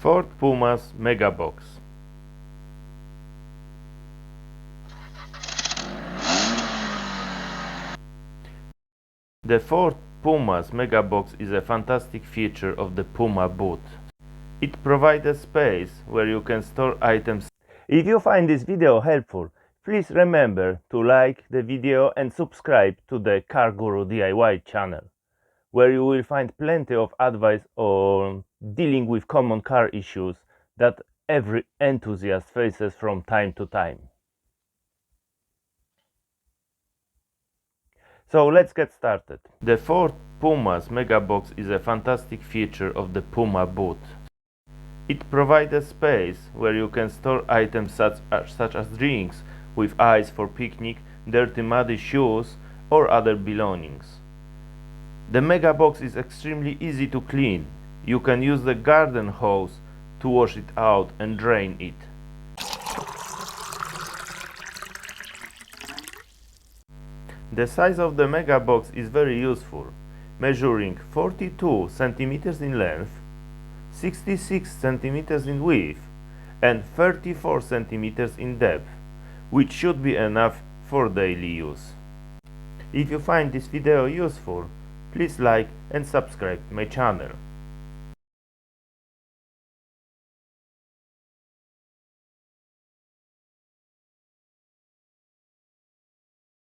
Ford Puma's Megabox. The Ford Puma's Megabox is a fantastic feature of the Puma boot. It provides a space where you can store items. If you find this video helpful, please remember to like the video and subscribe to the CarGuruDIY channel, where you will find plenty of advice on dealing with common car issues that every enthusiast faces from time to time. So let's get started. The Ford Puma's Megabox is a fantastic feature of the Puma boot. It provides a space where you can store items such as drinks with ice for picnic, dirty muddy shoes or other belongings. The Megabox is extremely easy to clean. You can use the garden hose to wash it out and drain it. The size of the Megabox is very useful, measuring 42 cm in length, 66 cm in width and 34 cm in depth, which should be enough for daily use. If you find this video useful, please like and subscribe my channel.